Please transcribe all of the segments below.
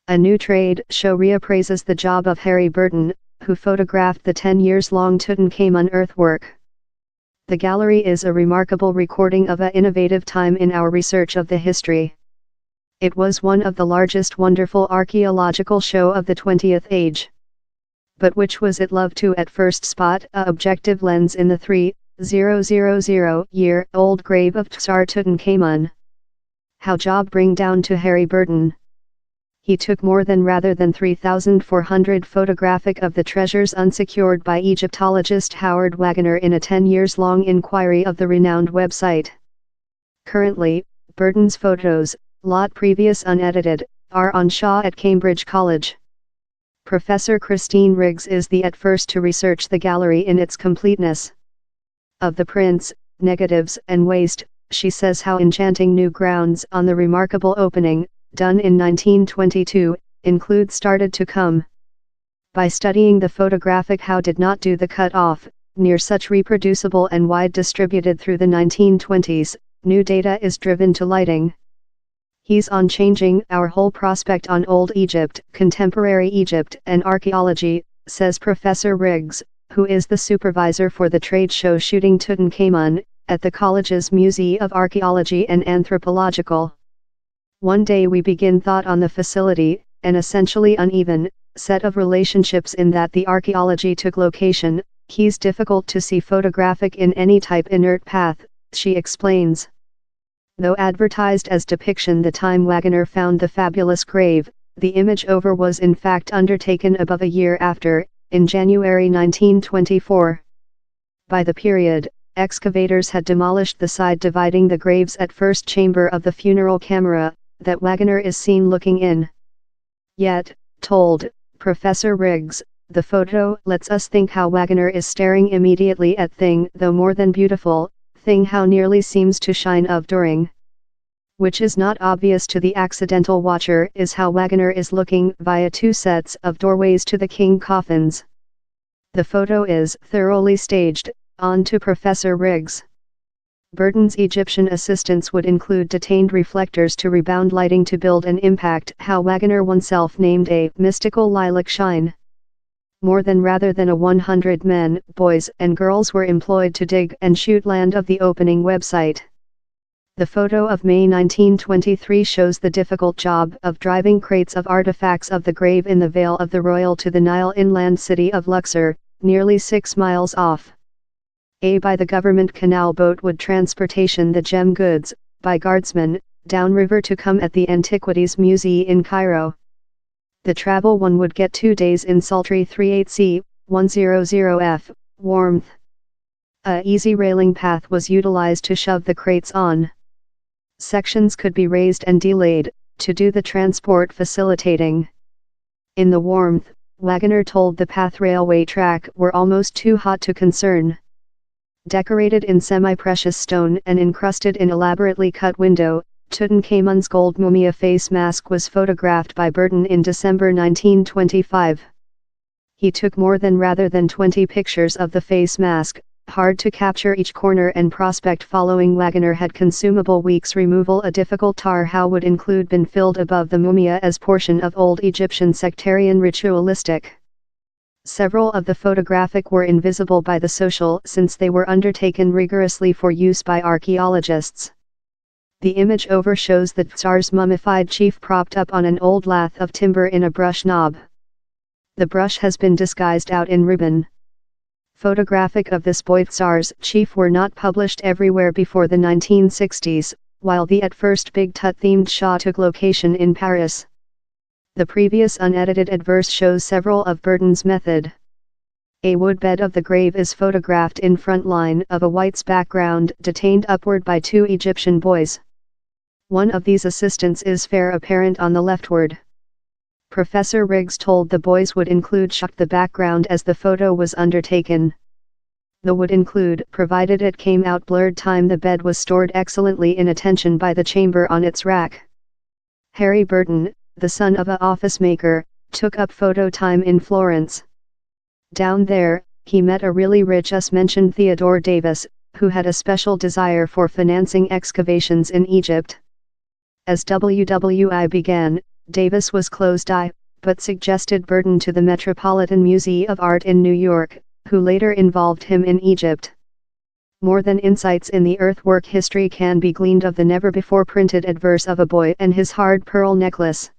A new trade show reappraises the job of Harry Burton, who photographed the 10 years long Tutankhamun earthwork. The gallery is a remarkable recording of an innovative time in our research of the history. It was one of the largest wonderful archaeological show of the 20th age. But which was it loved to at first spot a objective lens in the 3,000-year-old grave of Tsar Tutankhamun? How job bring down to Harry Burton? He took more than rather than 3,400 photographic of the treasures unsecured by Egyptologist Howard Wagner in a 10 years long inquiry of the renowned website. Currently, Burton's photos, lot previous unedited, are on Shaw at Cambridge College. Professor Christine Riggs is the at first to research the gallery in its completeness. Of the prints, negatives and waste, she says how enchanting new grounds on the remarkable opening, done in 1922, include started to come. By studying the photographic how did not do the cut-off, near such reproducible and wide distributed through the 1920s, new data is driven to lighting. He's on changing our whole prospect on Old Egypt, contemporary Egypt and archaeology, says Professor Riggs, who is the supervisor for the trade show shooting Tutankhamun, at the college's Museum of Archaeology and Anthropological. One day we begin thought on the facility, an essentially uneven set of relationships in that the archaeology took location, he's difficult to see photographic in any type inert path, she explains. Though advertised as depiction the time Wagner found the fabulous grave, the image over was in fact undertaken above a year after, in January 1924. By the period, excavators had demolished the side dividing the graves at first chamber of the funeral camera, that Wagner is seen looking in. Yet, told Professor Riggs, the photo lets us think how Wagner is staring immediately at thing though more than beautiful, thing how nearly seems to shine of during. Which is not obvious to the accidental watcher is how Wagner is looking via two sets of doorways to the king coffins. The photo is thoroughly staged, on to Professor Riggs. Burton's Egyptian assistants would include detained reflectors to rebound lighting to build an impact how Wagner oneself named a mystical lilac shine. More than rather than a 100 men, boys and girls were employed to dig and shoot land of the opening website. The photo of May 1923 shows the difficult job of driving crates of artifacts of the grave in the Vale of the Royal to the Nile inland city of Luxor, nearly 6 miles off. By the government canal boat would transportation the gem goods, by guardsmen, downriver to come at the Antiquities Museum in Cairo. The travel one would get 2 days in sultry 38°C, 100°F, warmth. A easy railing path was utilized to shove the crates on. Sections could be raised and delayed, to do the transport facilitating. In the warmth, Wagner told the path railway track were almost too hot to concern. Decorated in semi-precious stone and encrusted in elaborately cut window, Tutankhamun's gold mumia face mask was photographed by Burton in December 1925. He took more than rather than 20 pictures of the face mask, hard to capture each corner and prospect following Wagner had consumable weeks removal a difficult tar how would include been filled above the mumia as portion of old Egyptian sectarian ritualistic. Several of the photographic were invisible by the social since they were undertaken rigorously for use by archaeologists. The image over shows the Tsar's mummified chief propped up on an old lath of timber in a brush knob. The brush has been disguised out in ribbon. Photographic of this boy Tsar's chief were not published everywhere before the 1960s, while the at first Big Tut themed Shaw took location in Paris. The previous unedited adverse shows several of Burton's method. A woodbed of the grave is photographed in front line of a white's background detained upward by 2 Egyptian boys. One of these assistants is fair apparent on the leftward. Professor Riggs told the boys would include shocked the background as the photo was undertaken. The would include provided it came out blurred time the bed was stored excellently in attention by the chamber on its rack. Harry Burton, the son of a office maker, took up photo time in Florence. Down there, he met a really rich us-mentioned Theodore Davis, who had a special desire for financing excavations in Egypt. As WWI began, Davis was closed-eye, but suggested Burton to the Metropolitan Museum of Art in New York, who later involved him in Egypt. More than insights in the earthwork history can be gleaned of the never-before-printed adverse of a boy and his hard pearl necklace.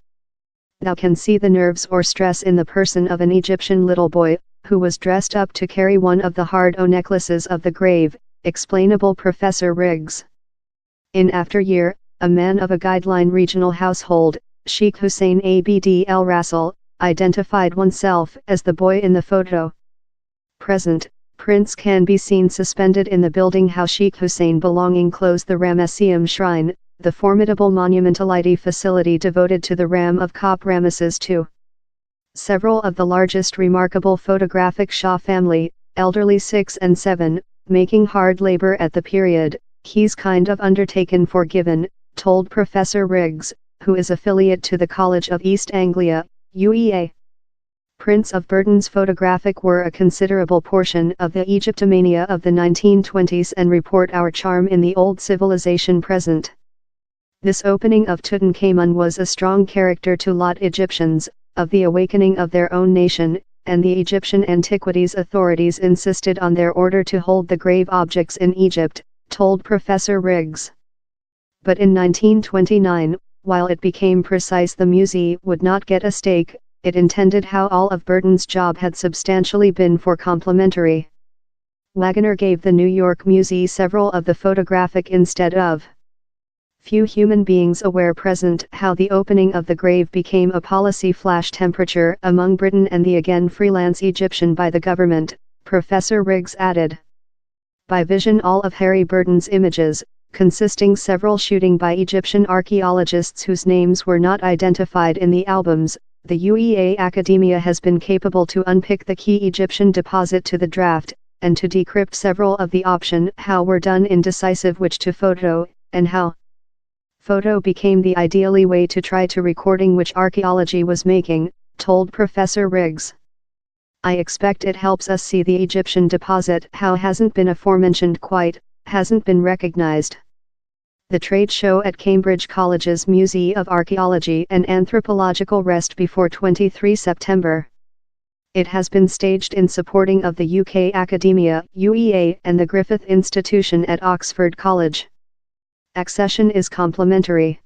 Thou can see the nerves or stress in the person of an Egyptian little boy, who was dressed up to carry one of the hard-o necklaces of the grave, explainable Professor Riggs. In after year, a man of a guideline regional household, Sheikh Hussein Abd El Rasul, identified oneself as the boy in the photo. Present, prints can be seen suspended in the building how Sheikh Hussein belonging close the Ramesseum Shrine, the formidable monumentality facility devoted to the Ram of Kop Ramesses II. Several of the largest remarkable photographic Shah family, elderly 6 and 7, making hard labor at the period, he's kind of undertaken for given, told Professor Riggs, who is affiliate to the College of East Anglia, UEA. Prints of Burtons Photographic were a considerable portion of the Egyptomania of the 1920s and report our charm in the old civilization present. This opening of Tutankhamun was a strong character to lot Egyptians, of the awakening of their own nation, and the Egyptian antiquities authorities insisted on their order to hold the grave objects in Egypt, told Professor Riggs. But in 1929, while it became precise the museum would not get a stake, it intended how all of Burton's job had substantially been for complimentary. Waggoner gave the New York Museum several of the photographic instead of. Few human beings aware present how the opening of the grave became a policy flash temperature among Britain and the again freelance Egyptian by the government, Professor Riggs added. By vision all of Harry Burton's images, consisting several shooting by Egyptian archaeologists whose names were not identified in the albums, the UEA Academia has been capable to unpick the key Egyptian deposit to the draft, and to decrypt several of the option how were done indecisive which to photo, and how. Photo became the ideally way to try to recording which archaeology was making, told Professor Riggs. I expect it helps us see the Egyptian deposit how hasn't been aforementioned quite, hasn't been recognized. The trade show at Cambridge College's Museum of Archaeology and Anthropological rest before 23 September. It has been staged in supporting of the UK Academia, UEA, and the Griffith Institution at Oxford College. Accession is complimentary.